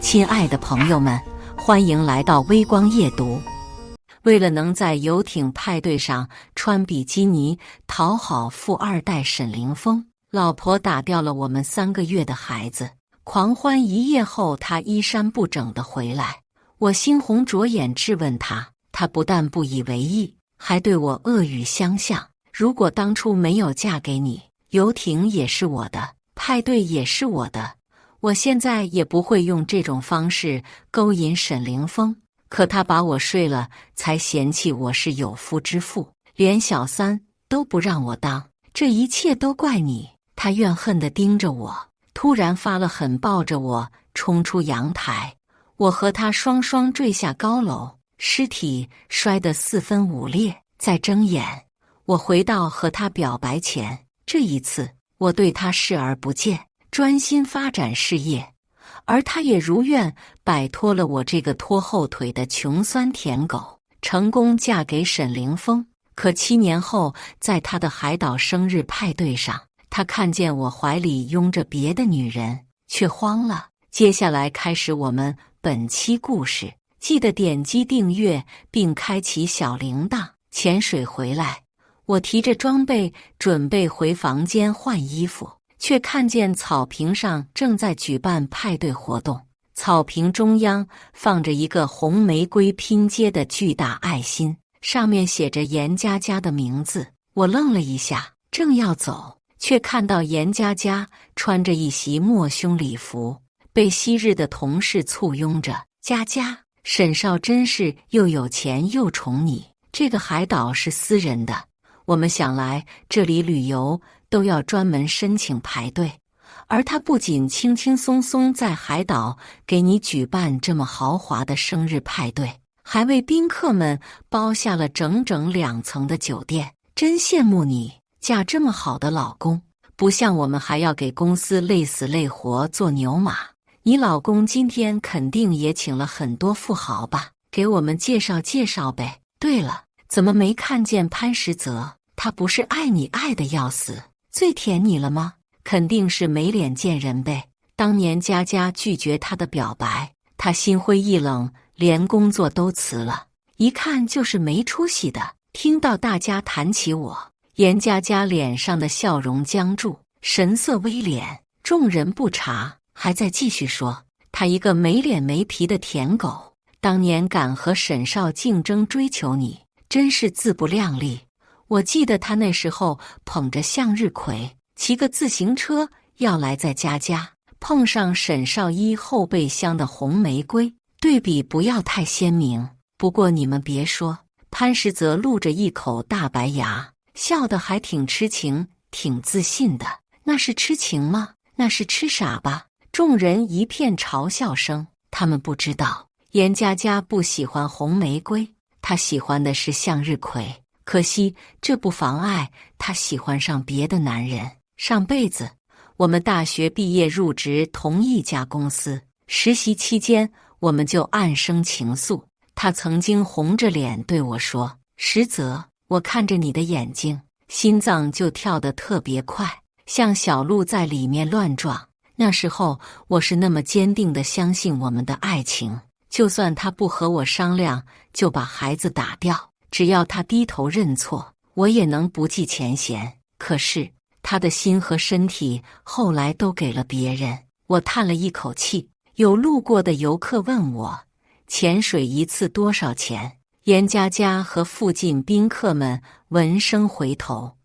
亲爱的朋友们，欢迎来到微光夜读。为了能在游艇派对上穿比基尼讨好富二代沈凌峰，老婆打掉了我们3个月的孩子。狂欢一夜后，他衣衫不整地回来，我猩红着眼质问他，他不但不以为意，还对我恶语相向。如果当初没有嫁给你，游艇也是我的，派对也是我的，我现在也不会用这种方式勾引沈凌峰。可他把我睡了，才嫌弃我是有妇之夫，连小三都不让我当，这一切都怪你。他怨恨地盯着我，突然发了狠，抱着我冲出阳台。我和他双双坠下高楼，尸体摔得4分5裂。再睁眼，我回到和他表白前，这一次我对他视而不见，专心发展事业。而她也如愿摆脱了我这个拖后腿的穷酸舔狗，成功嫁给沈凌峰。可7年后，在他的海岛生日派对上，他看见我怀里拥着别的女人，却慌了。接下来开始我们本期故事，记得点击订阅并开启小铃铛。潜水回来，我提着装备准备回房间换衣服，却看见草坪上正在举办派对活动。草坪中央放着一个红玫瑰拼接的巨大爱心，上面写着严佳佳的名字。我愣了一下，正要走，却看到严佳佳穿着一袭抹胸礼服，被昔日的同事簇拥着。佳佳，沈少真是又有钱又宠你，这个海岛是私人的，我们想来这里旅游都要专门申请排队，而他不仅轻轻松松在海岛给你举办这么豪华的生日派对，还为宾客们包下了整整2层的酒店。真羡慕你，嫁这么好的老公，不像我们还要给公司累死累活做牛马。你老公今天肯定也请了很多富豪吧？给我们介绍介绍呗。对了，怎么没看见潘石泽？他不是爱你爱得要死，最舔你了吗？肯定是没脸见人呗。当年佳佳拒绝他的表白，他心灰意冷，连工作都辞了，一看就是没出息的。听到大家谈起我，严佳佳脸上的笑容僵住，神色微敛。众人不察，还在继续说，他一个没脸没皮的舔狗，当年敢和沈少竞争追求你，真是自不量力。我记得他那时候捧着向日葵，骑个自行车要来在佳佳，碰上沈少一后备箱的红玫瑰，对比不要太鲜明。不过你们别说，潘石泽露着一口大白牙，笑得还挺痴情，挺自信的。那是痴情吗？那是痴傻吧？众人一片嘲笑声。他们不知道，严佳佳不喜欢红玫瑰，她喜欢的是向日葵。可惜这不妨碍她喜欢上别的男人。上辈子我们大学毕业入职同一家公司，实习期间我们就暗生情愫。她曾经红着脸对我说，石泽，我看着你的眼睛，心脏就跳得特别快，像小鹿在里面乱撞。那时候我是那么坚定地相信我们的爱情，就算他不和我商量就把孩子打掉，只要他低头认错，我也能不计前嫌。可是他的心和身体后来都给了别人。我叹了一口气。有路过的游客问我，潜水一次多少钱？严佳佳和附近宾客们闻声回头，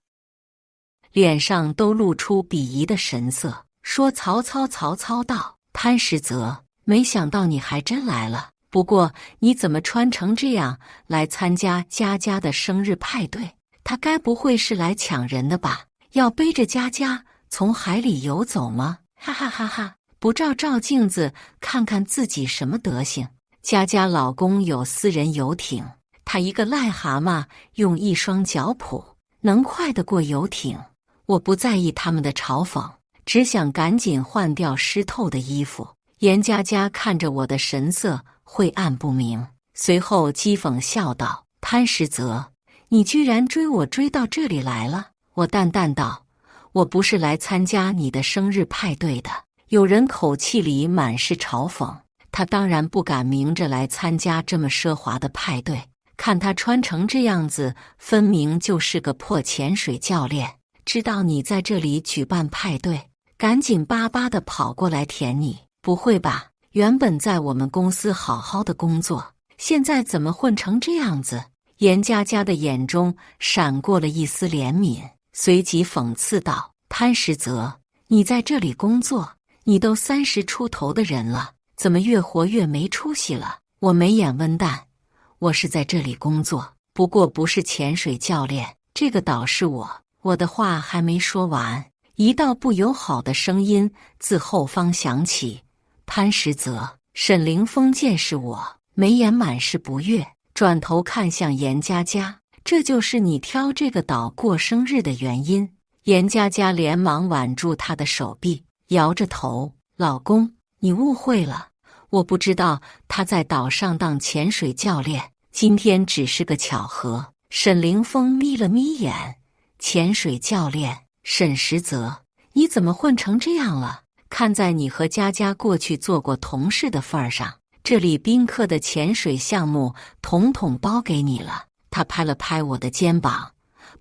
脸上都露出鄙夷的神色，说曹操道，潘石泽，没想到你还真来了。不过你怎么穿成这样来参加佳佳的生日派对？他该不会是来抢人的吧？要背着佳佳从海里游走吗？哈哈哈哈！不照镜子看看自己什么德行？佳佳老公有私人游艇，他一个癞蛤蟆用1双脚蹼，能快得过游艇？我不在意他们的嘲讽，只想赶紧换掉湿透的衣服。严佳佳看着我的神色晦暗不明，随后讥讽笑道，潘石泽，你居然追我追到这里来了。我淡淡道，我不是来参加你的生日派对的。有人口气里满是嘲讽，他当然不敢明着来参加这么奢华的派对。看他穿成这样子，分明就是个破潜水教练。知道你在这里举办派对，赶紧巴巴地跑过来舔你。不会吧？原本在我们公司好好的工作，现在怎么混成这样子？严佳佳的眼中闪过了一丝怜悯，随即讽刺道：“潘实泽，你在这里工作，你都30出头的人了，怎么越活越没出息了？”我眉眼温淡，我是在这里工作，不过不是潜水教练，这个岛是我的话还没说完，一道不友好的声音自后方响起：“潘实泽。”沈凌风见是我，眉眼满是不悦，转头看向严佳佳：“这就是你挑这个岛过生日的原因？”严佳佳连忙挽住他的手臂，摇着头：“老公，你误会了，我不知道他在岛上当潜水教练，今天只是个巧合。”沈凌风眯了眯眼：“潜水教练，沈实泽，你怎么混成这样了？看在你和佳佳过去做过同事的份儿上，这里宾客的潜水项目统统包给你了。”他拍了拍我的肩膀：“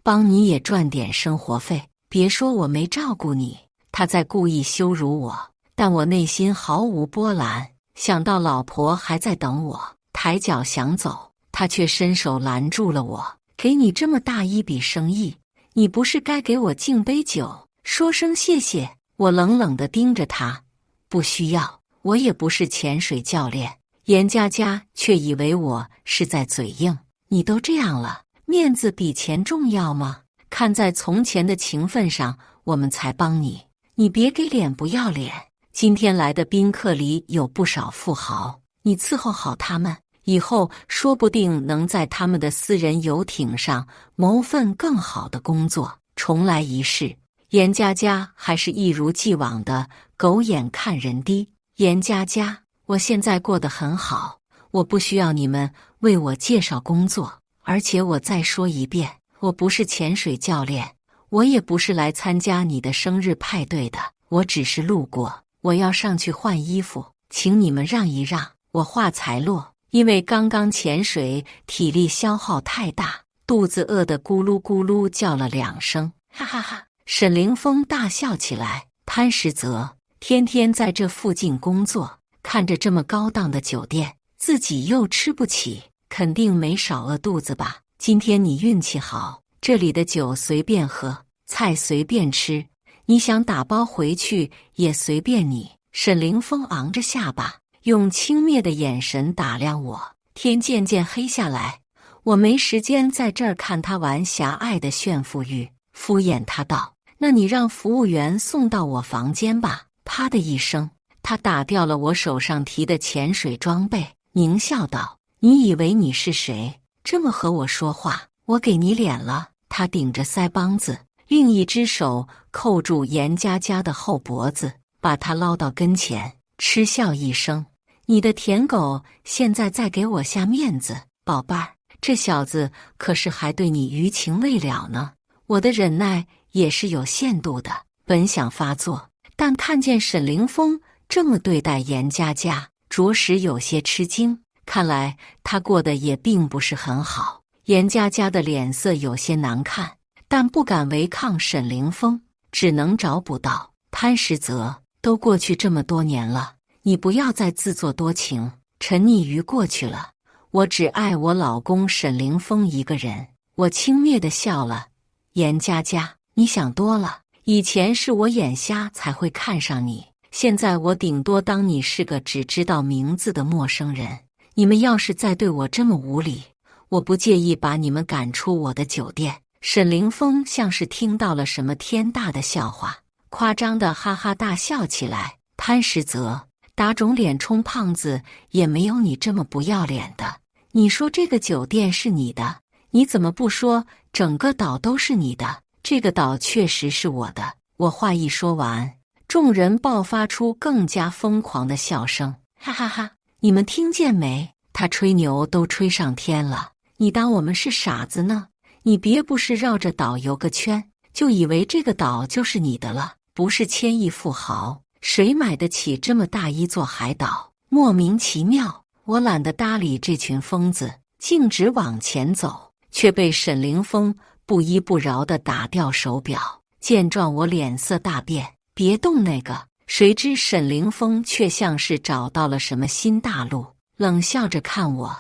帮你也赚点生活费，别说我没照顾你。”他在故意羞辱我，但我内心毫无波澜。想到老婆还在等我，抬脚想走，他却伸手拦住了我：“给你这么大一笔生意，你不是该给我敬杯酒，说声谢谢？”我冷冷地盯着他：“不需要，我也不是潜水教练。”严佳佳却以为我是在嘴硬：“你都这样了，面子比钱重要吗？看在从前的情分上，我们才帮你，你别给脸不要脸。今天来的宾客里有不少富豪，你伺候好他们，以后说不定能在他们的私人游艇上谋份更好的工作，重来一世。”严佳佳还是一如既往的狗眼看人低：“严佳佳，我现在过得很好，我不需要你们为我介绍工作。而且我再说一遍，我不是潜水教练，我也不是来参加你的生日派对的，我只是路过，我要上去换衣服，请你们让一让。”我话才落，因为刚刚潜水，体力消耗太大，肚子饿得咕噜咕噜叫了2声，哈哈哈。沈凌风大笑起来：“潘实泽，天天在这附近工作，看着这么高档的酒店，自己又吃不起，肯定没少饿肚子吧？今天你运气好，这里的酒随便喝，菜随便吃，你想打包回去也随便你。”沈凌风昂着下巴，用轻蔑的眼神打量我。天渐渐黑下来，我没时间在这儿看他玩狭隘的炫富欲，敷衍他道：“那你让服务员送到我房间吧。”啪的一声，他打掉了我手上提的潜水装备，狞笑道：“你以为你是谁？这么和我说话，我给你脸了？”他顶着腮帮子，另一只手扣住严佳佳的后脖子，把她捞到跟前，嗤笑一声：“你的舔狗现在在给我下面子，宝贝儿，这小子可是还对你余情未了呢。”我的忍耐也是有限度的，本想发作，但看见沈凌风这么对待严佳佳，着实有些吃惊。看来他过得也并不是很好。严佳佳的脸色有些难看，但不敢违抗沈凌风，只能找补道：“潘实泽，都过去这么多年了，你不要再自作多情，沉溺于过去了。我只爱我老公沈凌风一个人。”我轻蔑地笑了：“严佳佳，你想多了。以前是我眼瞎才会看上你，现在我顶多当你是个只知道名字的陌生人。你们要是再对我这么无礼，我不介意把你们赶出我的酒店。”沈凌风像是听到了什么天大的笑话，夸张的哈哈大笑起来：“潘实泽，打肿脸充胖子也没有你这么不要脸的。你说这个酒店是你的，你怎么不说整个岛都是你的？这个岛确实是我的。”我话一说完，众人爆发出更加疯狂的笑声：“哈哈哈！你们听见没？他吹牛都吹上天了，你当我们是傻子呢？你别不是绕着岛游个圈，就以为这个岛就是你的了？不是千亿富豪，谁买得起这么大一座海岛？莫名其妙。我懒得搭理这群疯子，径直往前走，却被沈凌风不依不饶地打掉手表。见状，我脸色大变，别动那个。谁知沈凌风却像是找到了什么新大陆，冷笑着看我。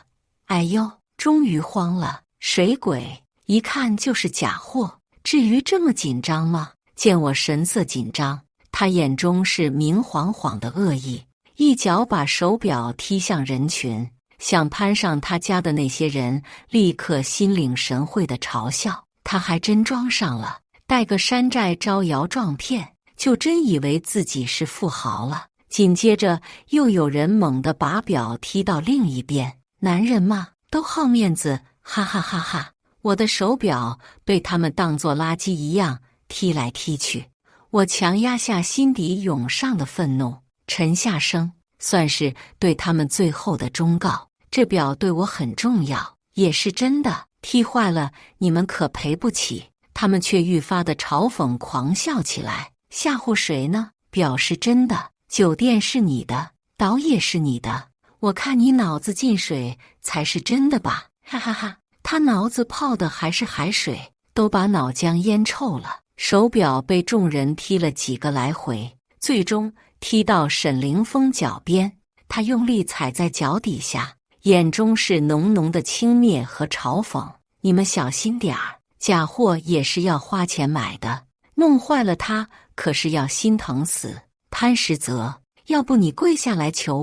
哎呦，终于慌了，水鬼，一看就是假货，至于这么紧张吗？见我神色紧张，他眼中是明晃晃的恶意，一脚把手表踢向人群。想攀上他家的那些人立刻心领神会的嘲笑，他还真装上了，带个山寨招摇撞骗，就真以为自己是富豪了。紧接着又有人猛地把表踢到另一边，男人嘛，都好面子，哈哈哈哈！我的手表被他们当作垃圾一样踢来踢去，我强压下心底涌上的愤怒，沉下声，算是对他们最后的忠告。这表对我很重要，也是真的，踢坏了你们可赔不起。他们却愈发的嘲讽狂笑起来，吓唬谁呢？表是真的，酒店是你的，岛也是你的，我看你脑子进水才是真的吧，哈哈哈！他脑子泡的还是海水，都把脑浆淹臭了。手表被众人踢了几个来回，最终踢到沈凌风脚边，他用力踩在脚底下，眼中是浓浓的轻蔑和嘲讽。你们小心点儿，假货也是要花钱买的，弄坏了它可是要心疼死。潘石泽，要不你跪下来求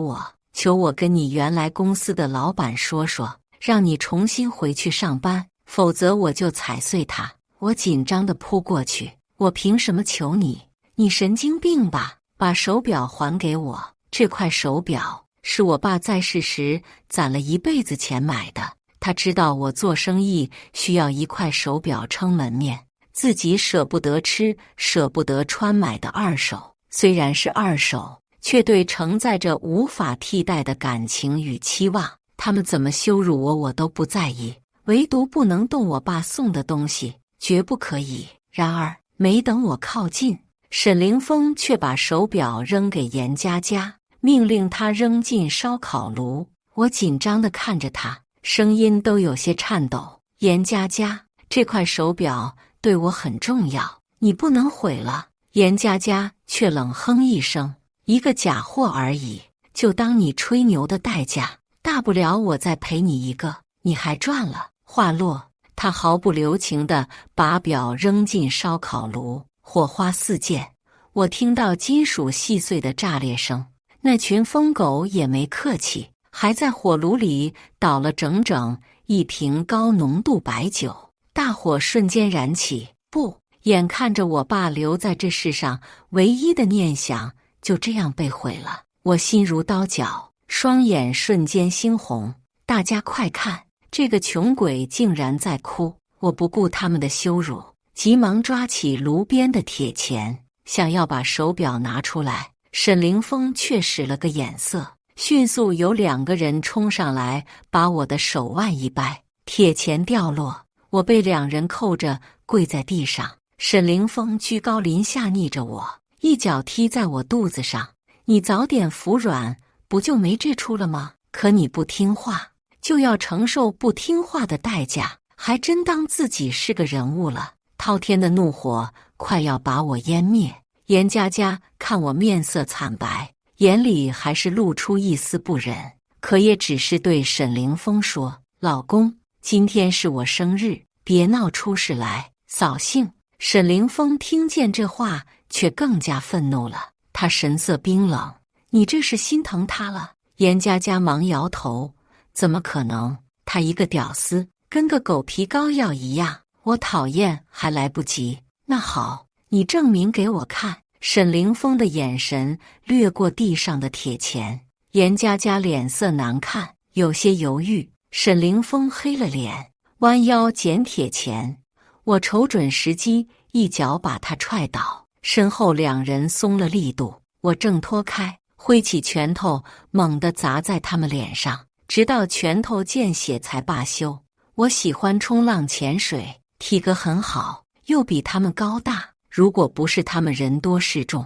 我跟你原来公司的老板说说，让你重新回去上班，否则我就踩碎它。我紧张地扑过去，我凭什么求你？你神经病吧？把手表还给我！这块手表是我爸在世时攒了一辈子钱买的，他知道我做生意需要一块手表撑门面，自己舍不得吃舍不得穿买的二手，虽然是二手，却对承载着无法替代的感情与期望。他们怎么羞辱我，我都不在意，唯独不能动我爸送的东西，绝不可以。然而没等我靠近，沈凌风却把手表扔给严佳佳，命令他扔进烧烤炉。我紧张地看着他，声音都有些颤抖。严佳佳，这块手表对我很重要，你不能毁了。严佳佳却冷哼一声，一个假货而已，就当你吹牛的代价，大不了我再赔你一个，你还赚了。话落，他毫不留情地把表扔进烧烤炉，火花四溅，我听到金属细碎的炸裂声。那群疯狗也没客气，还在火炉里倒了整整一瓶高浓度白酒，大火瞬间燃起。不，眼看着我爸留在这世上唯一的念想就这样被毁了，我心如刀绞，双眼瞬间猩红。大家快看，这个穷鬼竟然在哭！我不顾他们的羞辱，急忙抓起炉边的铁钳，想要把手表拿出来。沈凌风却使了个眼色，迅速有2个人冲上来，把我的手腕一掰，铁钳掉落，我被2人扣着跪在地上。沈凌风居高临下睨着我，一脚踢在我肚子上。你早点服软，不就没这出了吗？可你不听话，就要承受不听话的代价，还真当自己是个人物了。滔天的怒火快要把我湮灭。严佳佳看我面色惨白，眼里还是露出一丝不忍，可也只是对沈凌风说：“老公，今天是我生日，别闹出事来，扫兴。”沈凌风听见这话，却更加愤怒了，他神色冰冷：“你这是心疼他了？”严佳佳忙摇头：“怎么可能？他一个屌丝，跟个狗皮膏药一样，我讨厌还来不及。那好，你证明给我看。”沈凌风的眼神掠过地上的铁钳，严佳佳脸色难看，有些犹豫。沈凌风黑了脸，弯腰捡铁钳，我瞅准时机，一脚把他踹倒，身后2人松了力度，我挣脱开，挥起拳头猛地砸在他们脸上，直到拳头见血才罢休。我喜欢冲浪潜水，体格很好，又比他们高大，如果不是他们人多势众，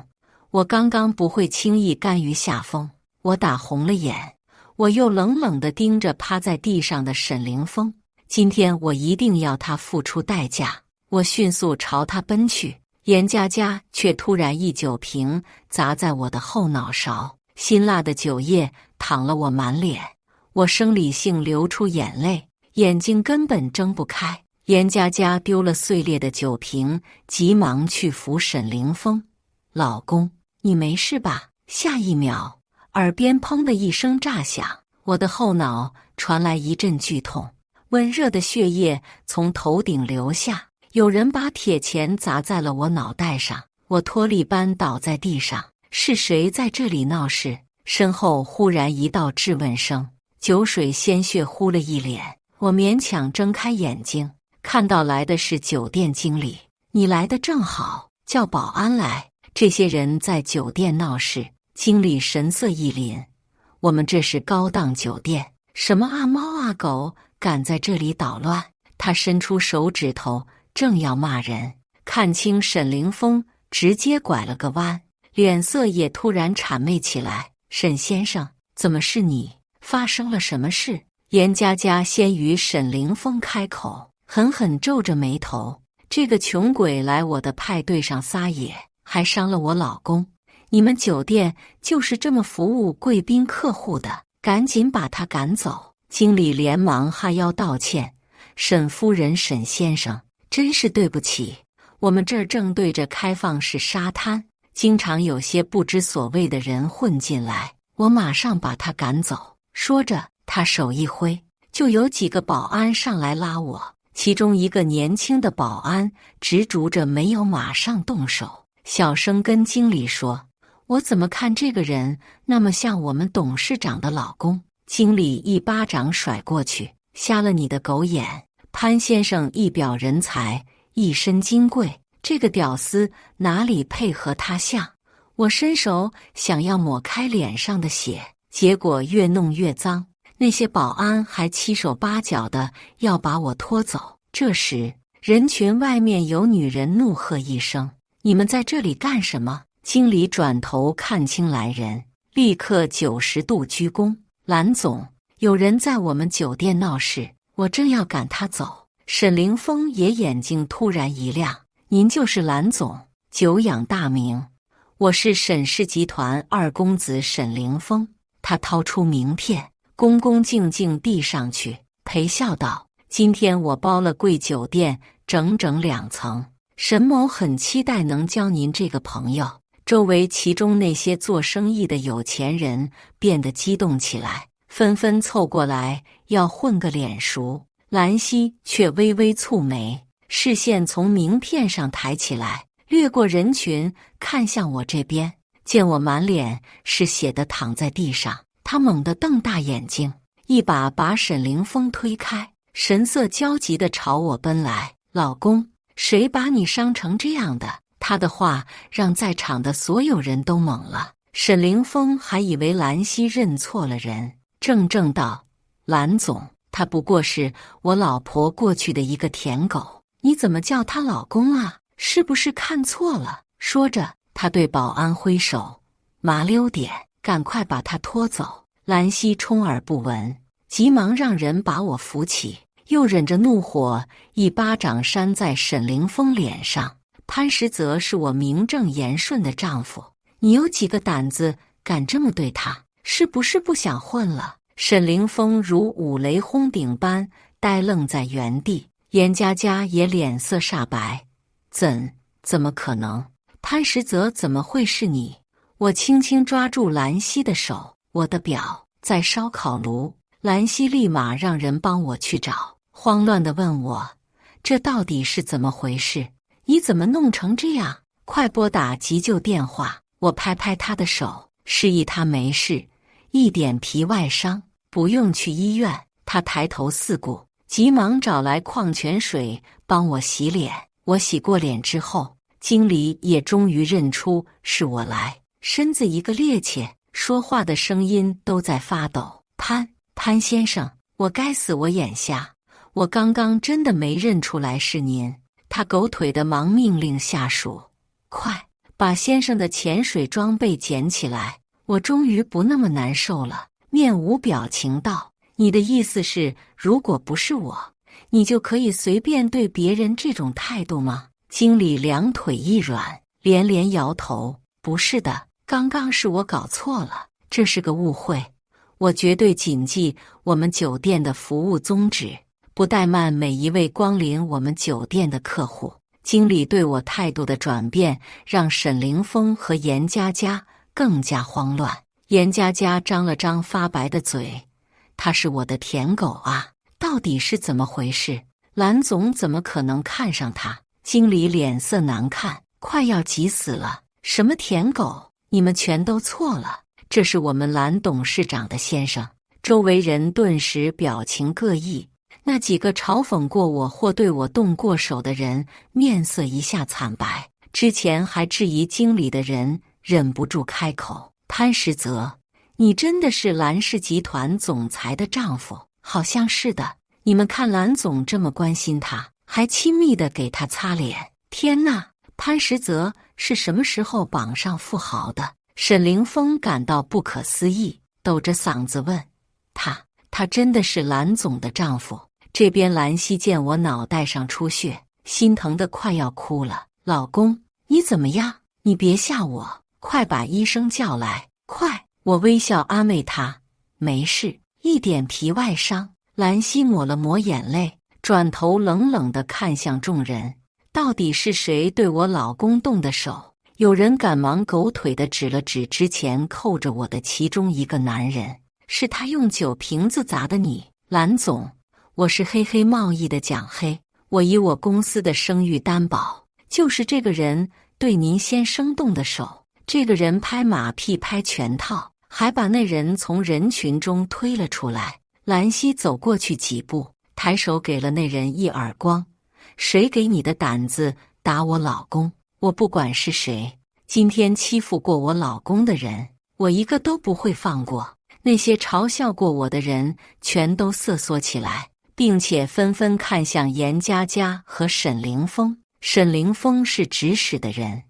我刚刚不会轻易甘于下风。我打红了眼，我又冷冷地盯着趴在地上的沈凌风。今天我一定要他付出代价。我迅速朝他奔去，严佳佳却突然一酒瓶砸在我的后脑勺，辛辣的酒液淌了我满脸，我生理性流出眼泪，眼睛根本睁不开。严佳佳丢了碎裂的酒瓶，急忙去扶沈凌风。老公，你没事吧？下一秒，耳边砰的一声炸响，我的后脑传来一阵剧痛，温热的血液从头顶流下，有人把铁钳砸在了我脑袋上，我脱力般倒在地上。是谁在这里闹事？身后忽然一道质问声，酒水鲜血呼了一脸，我勉强睁开眼睛，看到来的是酒店经理。你来的正好，叫保安来，这些人在酒店闹事。经理神色一凛，我们这是高档酒店，什么阿猫阿狗敢在这里捣乱？他伸出手指头正要骂人，看清沈凌风直接拐了个弯，脸色也突然谄媚起来。沈先生，怎么是你？发生了什么事？严佳佳先于沈凌风开口，狠狠皱着眉头。这个穷鬼来我的派对上撒野，还伤了我老公。你们酒店就是这么服务贵宾客户的，赶紧把他赶走。经理连忙哈腰道歉，沈夫人，沈先生，真是对不起，我们这儿正对着开放式沙滩，经常有些不知所谓的人混进来，我马上把他赶走。说着，他手一挥，就有几个保安上来拉我，其中一个年轻的保安执着着没有马上动手，小声跟经理说，我怎么看这个人那么像我们董事长的老公？经理一巴掌甩过去，瞎了你的狗眼！潘先生一表人才，一身金贵，这个屌丝哪里配合他像？我伸手想要抹开脸上的血，结果越弄越脏，那些保安还七手八脚的要把我拖走。这时，人群外面有女人怒喝一声，你们在这里干什么？经理转头看清来人，立刻90度鞠躬。蓝总，有人在我们酒店闹事，我正要赶他走。沈凌风也眼睛突然一亮，您就是蓝总，久仰大名，我是沈氏集团二公子沈凌风。他掏出名片，恭恭敬敬递上去，陪笑道，今天我包了贵酒店整整2层，沈某很期待能交您这个朋友。周围其中那些做生意的有钱人变得激动起来，纷纷凑过来要混个脸熟。兰溪却微微蹙眉，视线从名片上抬起来，掠过人群看向我这边，见我满脸是血的躺在地上，他猛地瞪大眼睛，一把把沈凌风推开，神色焦急地朝我奔来。老公，谁把你伤成这样的？他的话让在场的所有人都懵了。沈凌风还以为兰溪认错了人，怔怔道，兰总，他不过是我老婆过去的一个舔狗，你怎么叫她老公啊？是不是看错了？说着，他对保安挥手，麻溜点，赶快把他拖走。兰溪充耳不闻，急忙让人把我扶起，又忍着怒火一巴掌扇在沈凌风脸上。潘实则是我名正言顺的丈夫，你有几个胆子敢这么对他？是不是不想混了？沈凌风如五雷轰顶般呆愣在原地，严佳佳也脸色煞白。怎么可能？潘实则怎么会是你？我轻轻抓住兰溪的手，我的表在烧烤炉。兰溪立马让人帮我去找，慌乱地问我，这到底是怎么回事？你怎么弄成这样？快拨打急救电话！我拍拍他的手，示意他没事，一点皮外伤，不用去医院。他抬头四顾，急忙找来矿泉水帮我洗脸。我洗过脸之后，经理也终于认出是我来，身子一个趔趄，说话的声音都在发抖。潘先生，我该死，我眼瞎，我刚刚真的没认出来是您。他狗腿的忙命令下属，快把先生的潜水装备捡起来，我终于不那么难受了，面无表情道：“你的意思是，如果不是我，你就可以随便对别人这种态度吗？”经理两腿一软，连连摇头：“不是的，刚刚是我搞错了，这是个误会。我绝对谨记我们酒店的服务宗旨，不怠慢每一位光临我们酒店的客户。”经理对我态度的转变，让沈凌风和严佳佳更加慌乱。严佳佳张了张发白的嘴：“他是我的舔狗啊，到底是怎么回事？蓝总怎么可能看上他？”经理脸色难看，快要急死了：“什么舔狗？你们全都错了，这是我们蓝董事长的先生。”周围人顿时表情各异。那几个嘲讽过我或对我动过手的人，面色一下惨白。之前还质疑经理的人，忍不住开口：“潘实泽，你真的是蓝氏集团总裁的丈夫？”“好像是的。你们看蓝总这么关心他，还亲密地给他擦脸。天哪，潘实泽是什么时候榜上富豪的？”沈凌风感到不可思议，抖着嗓子问：“他真的是蓝总的丈夫？”这边兰溪见我脑袋上出血，心疼得快要哭了：“老公，你怎么样？你别吓我，快把医生叫来，快！”我微笑安慰他：“没事，一点皮外伤。”兰溪抹了抹眼泪，转头冷冷地看向众人：“到底是谁对我老公动的手？”有人赶忙狗腿地指了指之前扣着我的其中一个男人：“是他用酒瓶子砸的你，蓝总。我是黑黑贸易的蒋黑，我以我公司的声誉担保，就是这个人对您先生动的手。”这个人拍马屁拍全套，还把那人从人群中推了出来。兰溪走过去几步，抬手给了那人一耳光：“谁给你的胆子打我老公？我不管是谁，今天欺负过我老公的人，我一个都不会放过。”那些嘲笑过我的人全都瑟缩起来，并且纷纷看向严佳佳和沈凌风。沈凌风是指使的人，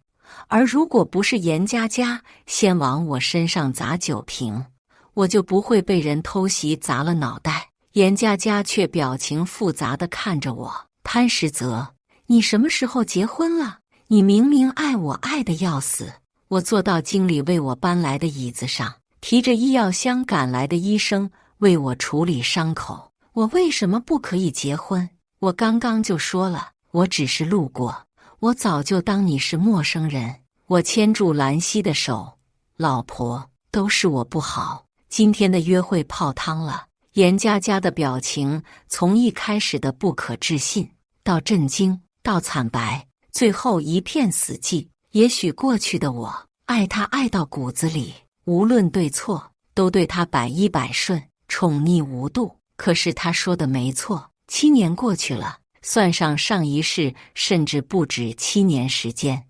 而如果不是严佳佳先往我身上砸酒瓶，我就不会被人偷袭砸了脑袋。严佳佳却表情复杂地看着我：“潘实泽，你什么时候结婚了？你明明爱我爱得要死。”我坐到经理为我搬来的椅子上，提着医药箱赶来的医生为我处理伤口。我为什么不可以结婚？我刚刚就说了，我只是路过，我早就当你是陌生人。我牵住兰溪的手：“老婆，都是我不好，今天的约会泡汤了。”严佳佳的表情从一开始的不可置信，到震惊，到惨白，最后一片死寂。也许过去的我爱他爱到骨子里，无论对错，都对他100%顺，宠溺无度。可是他说的没错，7年过去了，算上上一世，甚至不止7年时间。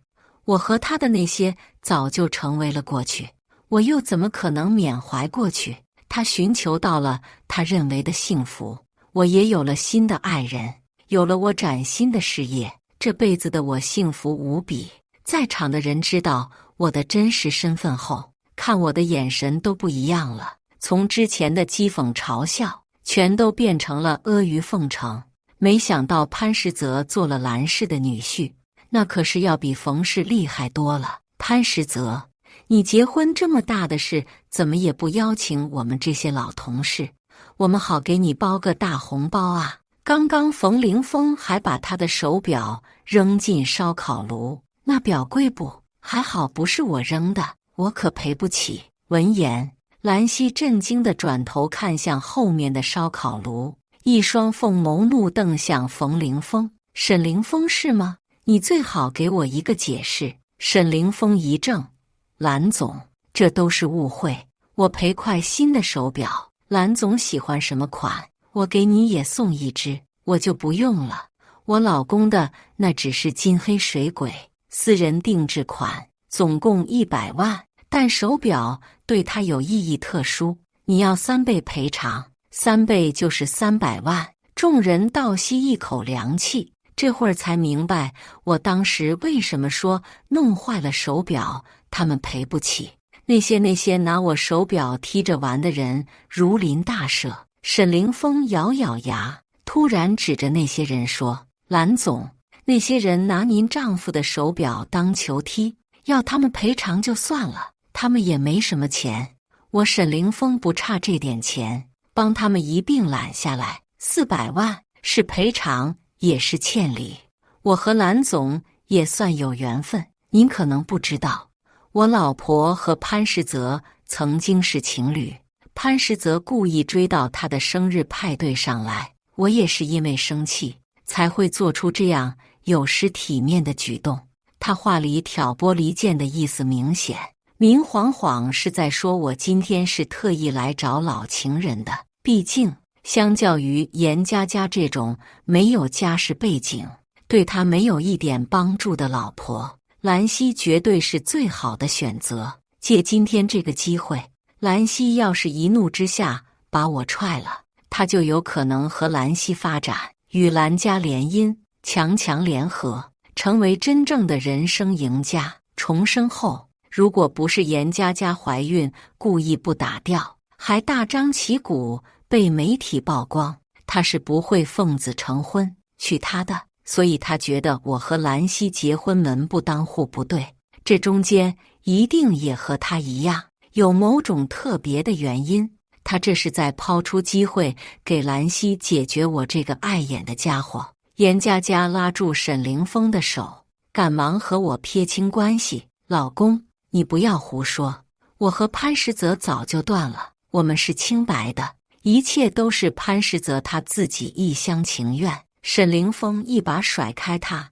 我和他的那些早就成为了过去，我又怎么可能缅怀过去？他寻求到了他认为的幸福，我也有了新的爱人，有了我崭新的事业。这辈子的我幸福无比。在场的人知道我的真实身份后，看我的眼神都不一样了，从之前的讥讽嘲笑，全都变成了阿谀奉承。没想到潘实泽做了蓝氏的女婿，那可是要比冯氏厉害多了。潘实泽，你结婚这么大的事，怎么也不邀请我们这些老同事，我们好给你包个大红包啊！刚刚冯凌风还把他的手表扔进烧烤炉，那表贵不？还好不是我扔的，我可赔不起。闻言，兰溪震惊地转头看向后面的烧烤炉，一双凤眸怒瞪向冯凌风：“沈凌风是吗？你最好给我一个解释。”沈凌风一怔：“蓝总，这都是误会，我赔块新的手表，蓝总喜欢什么款，我给你也送一只，我就不用了。我老公的那只是金黑水鬼私人定制款，总共100万，但手表对他有意义特殊，你要3倍赔偿，3倍就是300万。”众人倒吸一口凉气，这会儿才明白我当时为什么说弄坏了手表他们赔不起。那些拿我手表踢着玩的人如临大赦。沈凌风咬咬牙，突然指着那些人说：“蓝总，那些人拿您丈夫的手表当球踢，要他们赔偿就算了，他们也没什么钱。我沈凌风不差这点钱，帮他们一并揽下来，400万是赔偿，也是欠礼。我和蓝总也算有缘分。您可能不知道，我老婆和潘世泽曾经是情侣。潘世泽故意追到他的生日派对上来，我也是因为生气才会做出这样有失体面的举动。他话里挑拨离间的意思明显，明晃晃是在说我今天是特意来找老情人的。毕竟相较于严佳佳这种没有家世背景，对他没有一点帮助的老婆，兰溪绝对是最好的选择。借今天这个机会，兰溪要是一怒之下把我踹了，他就有可能和兰溪发展，与兰家联姻，强强联合，成为真正的人生赢家。重生后，如果不是严佳佳怀孕故意不打掉，还大张旗鼓被媒体曝光，他是不会奉子成婚娶她的。所以他觉得我和兰溪结婚门不当户不对，这中间一定也和他一样有某种特别的原因。他这是在抛出机会给兰溪解决我这个碍眼的家伙。严佳佳拉住沈凌风的手，赶忙和我撇清关系：“老公，你不要胡说，我和潘世泽早就断了，我们是清白的，一切都是潘世泽他自己一厢情愿。”沈凌风一把甩开他：“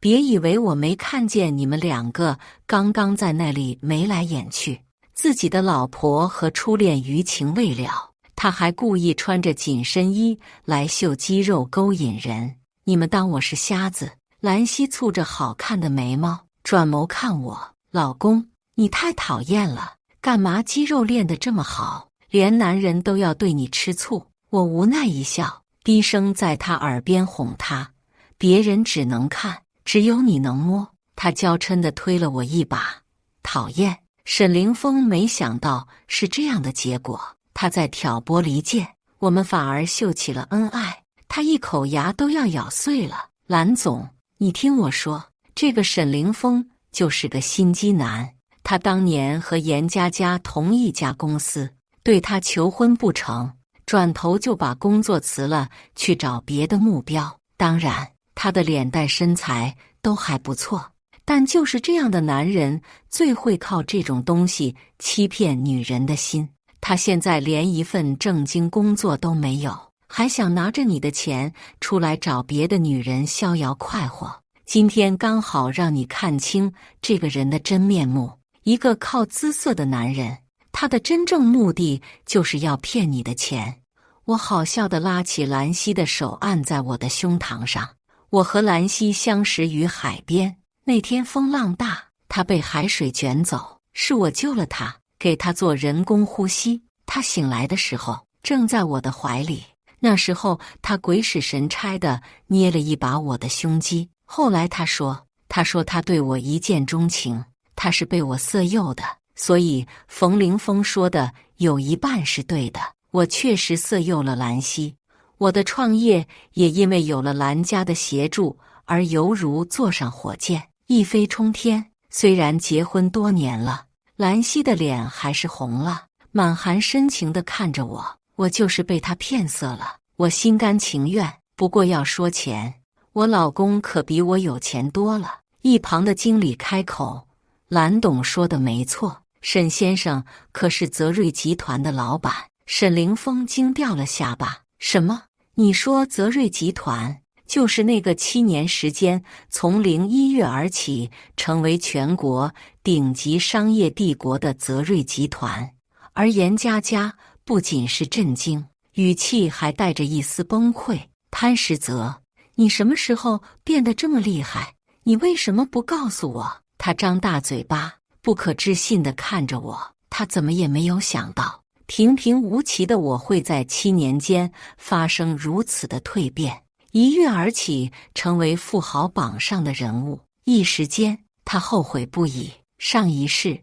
别以为我没看见你们两个刚刚在那里眉来眼去，自己的老婆和初恋余情未了，他还故意穿着紧身衣来秀肌肉勾引人，你们当我是瞎子？”兰溪蹙着好看的眉毛，转眸看我：“老公，你太讨厌了，干嘛肌肉练得这么好，连男人都要对你吃醋？”我无奈一笑，低声在他耳边哄他：“别人只能看，只有你能摸。”他娇嗔地推了我一把：“讨厌！”沈凌风没想到是这样的结果，他在挑拨离间，我们反而秀起了恩爱。他一口牙都要咬碎了：“蓝总，你听我说，这个沈凌风就是个心机男，他当年和严佳佳同一家公司，对他求婚不成，转头就把工作辞了，去找别的目标。当然，他的脸蛋身材都还不错，但就是这样的男人最会靠这种东西欺骗女人的心。他现在连一份正经工作都没有，还想拿着你的钱出来找别的女人逍遥快活。今天刚好让你看清这个人的真面目，一个靠姿色的男人，他的真正目的就是要骗你的钱。”我好笑地拉起兰溪的手，按在我的胸膛上。我和兰溪相识于海边，那天风浪大，他被海水卷走，是我救了他，给他做人工呼吸。他醒来的时候正在我的怀里，那时候他鬼使神差地捏了一把我的胸肌。后来他说他对我一见钟情，他是被我色诱的。所以冯凌风说的有一半是对的，我确实色诱了兰溪。我的创业也因为有了兰家的协助而犹如坐上火箭，一飞冲天。虽然结婚多年了，兰溪的脸还是红了，满含深情地看着我。我就是被他骗色了，我心甘情愿。不过要说钱，我老公可比我有钱多了。一旁的经理开口：“兰董说的没错，沈先生可是泽瑞集团的老板。”沈凌风惊掉了下巴：“什么？你说泽瑞集团就是那个7年时间从零一跃而起，成为全国顶级商业帝国的泽瑞集团？”而严佳佳不仅是震惊，语气还带着一丝崩溃：“潘世泽，你什么时候变得这么厉害？你为什么不告诉我？”他张大嘴巴，不可置信地看着我。他怎么也没有想到，平平无奇的我会在7年间发生如此的蜕变，一跃而起，成为富豪榜上的人物。一时间，他后悔不已。上一世，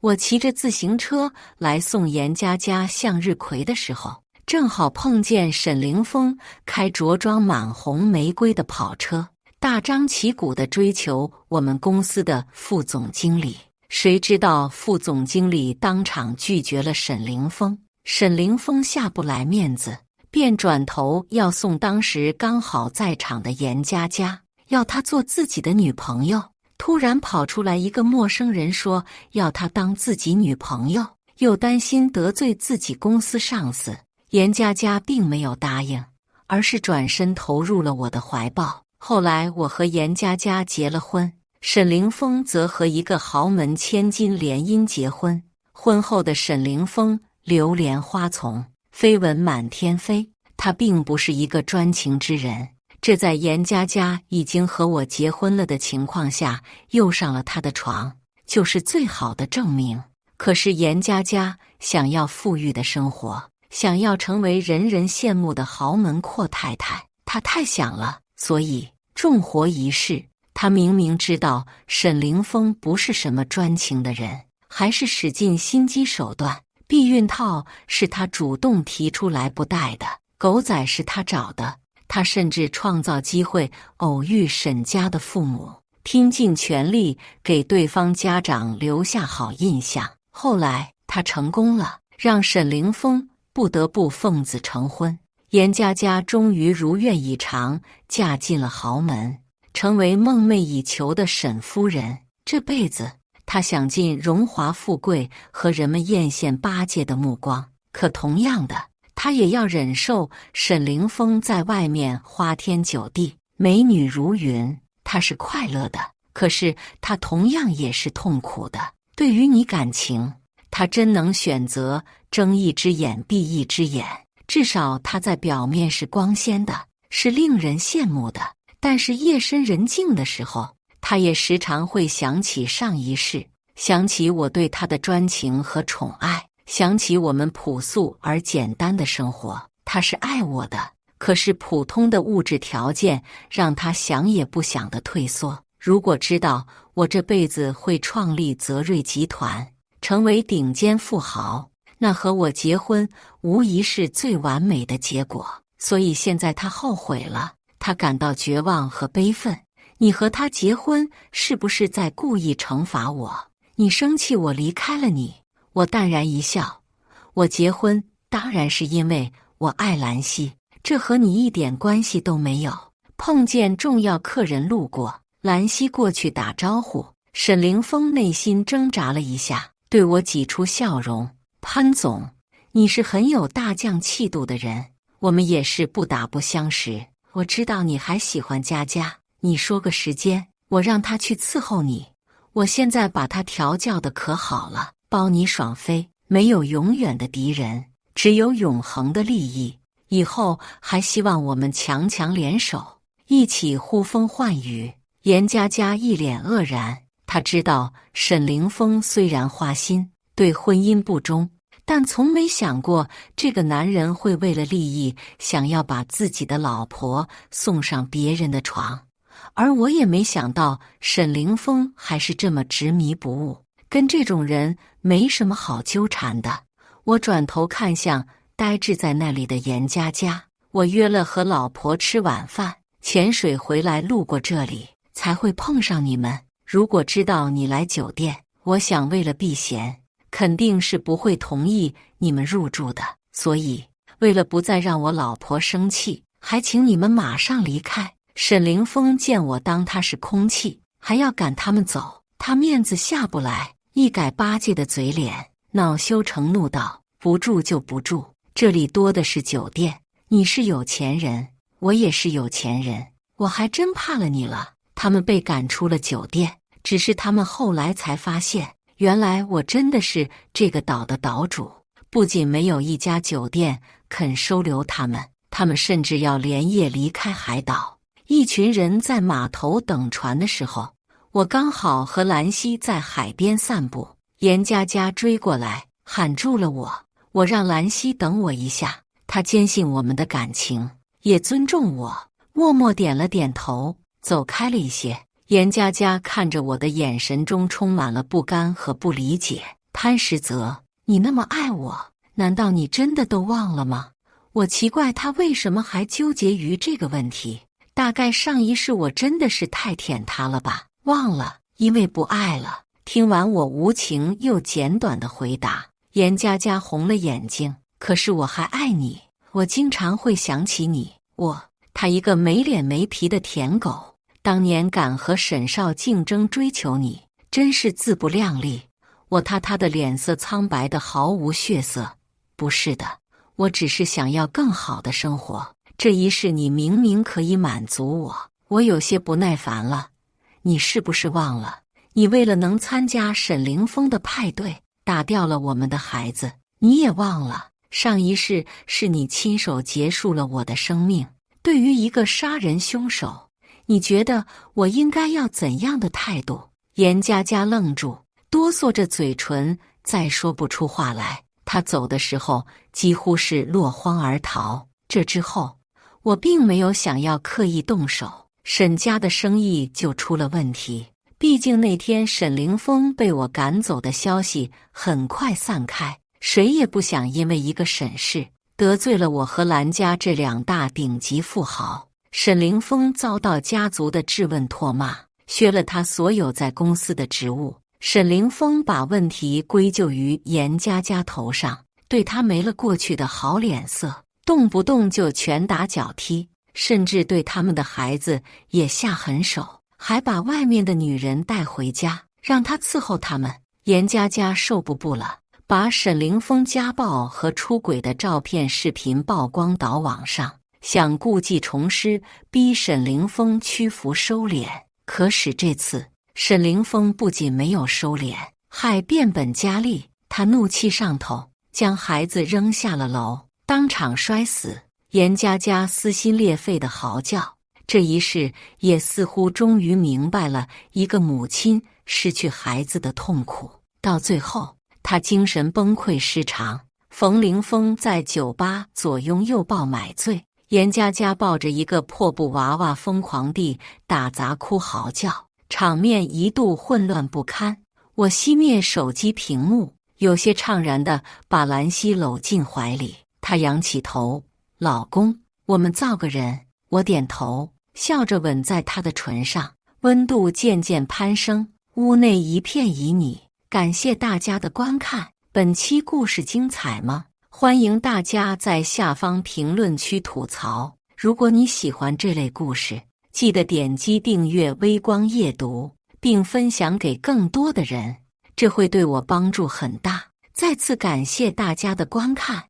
我骑着自行车来送严佳佳向日葵的时候，正好碰见沈凌风开着装满红玫瑰的跑车，大张旗鼓地追求我们公司的副总经理。谁知道副总经理当场拒绝了沈凌风，沈凌风下不来面子，便转头要送当时刚好在场的严佳佳，要她做自己的女朋友。突然跑出来一个陌生人说要她当自己女朋友，又担心得罪自己公司上司。严佳佳并没有答应，而是转身投入了我的怀抱。后来我和严佳佳结了婚，沈凌风则和一个豪门千金联姻结婚。婚后的沈凌风流连花丛，绯闻满天飞，他并不是一个专情之人。这在严佳佳已经和我结婚了的情况下又上了他的床，就是最好的证明。可是严佳佳想要富裕的生活，想要成为人人羡慕的豪门阔太太，她太想了，所以重活一世。她明明知道沈凌风不是什么专情的人，还是使尽心机手段。避孕套是她主动提出来不戴的，狗仔是她找的。他甚至创造机会偶遇沈家的父母，拼尽全力给对方家长留下好印象。后来他成功了，让沈凌风不得不奉子成婚。严佳佳终于如愿以偿嫁进了豪门，成为梦寐以求的沈夫人。这辈子她享尽荣华富贵和人们艳羡八戒的目光，可同样的，他也要忍受沈凌风在外面花天酒地，美女如云。他是快乐的，可是他同样也是痛苦的。对于你感情，他真能选择睁一只眼闭一只眼。至少他在表面是光鲜的，是令人羡慕的。但是夜深人静的时候，他也时常会想起上一世，想起我对他的专情和宠爱，想起我们朴素而简单的生活。他是爱我的，可是普通的物质条件让他想也不想地退缩。如果知道我这辈子会创立泽瑞集团，成为顶尖富豪，那和我结婚无疑是最完美的结果。所以现在他后悔了，他感到绝望和悲愤。你和他结婚是不是在故意惩罚我？你生气我离开了你？我淡然一笑，我结婚当然是因为我爱兰溪，这和你一点关系都没有。碰见重要客人路过，兰溪过去打招呼，沈凌风内心挣扎了一下，对我挤出笑容。潘总，你是很有大将气度的人，我们也是不打不相识。我知道你还喜欢佳佳，你说个时间，我让他去伺候你。我现在把他调教得可好了，包你爽飞。没有永远的敌人，只有永恒的利益。以后还希望我们强强联手，一起呼风唤雨。严佳佳一脸愕然，她知道沈凌风虽然花心，对婚姻不忠，但从没想过这个男人会为了利益想要把自己的老婆送上别人的床。而我也没想到沈凌风还是这么执迷不悟，跟这种人没什么好纠缠的。我转头看向呆滞在那里的严佳佳，我约了和老婆吃晚饭，潜水回来路过这里，才会碰上你们。如果知道你来酒店，我想为了避嫌，肯定是不会同意你们入住的。所以为了不再让我老婆生气，还请你们马上离开。沈凌风见我当他是空气，还要赶他们走，他面子下不来，一改八戒的嘴脸，恼羞成怒道：不住就不住，这里多的是酒店。你是有钱人，我也是有钱人，我还真怕了你了。他们被赶出了酒店，只是他们后来才发现，原来我真的是这个岛的岛主。不仅没有一家酒店肯收留他们，他们甚至要连夜离开海岛。一群人在码头等船的时候，我刚好和兰溪在海边散步，严佳佳追过来喊住了我。我让兰溪等我一下，她坚信我们的感情，也尊重我，默默点了点头，走开了一些。严佳佳看着我的眼神中充满了不甘和不理解，她潘实则，你那么爱我，难道你真的都忘了吗？我奇怪他为什么还纠结于这个问题。大概上一世我真的是太舔他了吧？忘了，因为不爱了。听完我无情又简短的回答，严佳佳红了眼睛。可是我还爱你，我经常会想起你。他一个没脸没皮的舔狗，当年敢和沈少竞争追求你，真是自不量力。他的脸色苍白的毫无血色。不是的，我只是想要更好的生活。这一世你明明可以满足我，我有些不耐烦了。你是不是忘了，你为了能参加沈凌风的派对，打掉了我们的孩子？你也忘了，上一世是你亲手结束了我的生命。对于一个杀人凶手，你觉得我应该要怎样的态度？严佳佳愣住，哆嗦着嘴唇，再说不出话来。他走的时候几乎是落荒而逃。这之后，我并没有想要刻意动手，沈家的生意就出了问题。毕竟那天沈凌风被我赶走的消息很快散开，谁也不想因为一个沈氏得罪了我和蓝家这两大顶级富豪。沈凌风遭到家族的质问唾骂，削了他所有在公司的职务。沈凌风把问题归咎于严佳佳头上，对他没了过去的好脸色，动不动就拳打脚踢，甚至对他们的孩子也下狠手，还把外面的女人带回家，让他伺候他们。严佳佳受不了，把沈凌风家暴和出轨的照片视频曝光到网上，想故技重施，逼沈凌风屈服收敛。可使这次沈凌风不仅没有收敛，还变本加厉。他怒气上头，将孩子扔下了楼，当场摔死。严佳佳撕心裂肺的嚎叫，这一世也似乎终于明白了一个母亲失去孩子的痛苦。到最后，她精神崩溃失常。冯凌风在酒吧左拥右抱买醉，严佳佳抱着一个破布娃娃疯狂地打砸哭嚎叫，场面一度混乱不堪。我熄灭手机屏幕，有些怅然地把兰溪搂进怀里。她仰起头，老公，我们造个人。我点头，笑着吻在她的唇上，温度渐渐攀升，屋内一片旖旎。感谢大家的观看，本期故事精彩吗？欢迎大家在下方评论区吐槽。如果你喜欢这类故事，记得点击订阅微光夜读，并分享给更多的人，这会对我帮助很大。再次感谢大家的观看。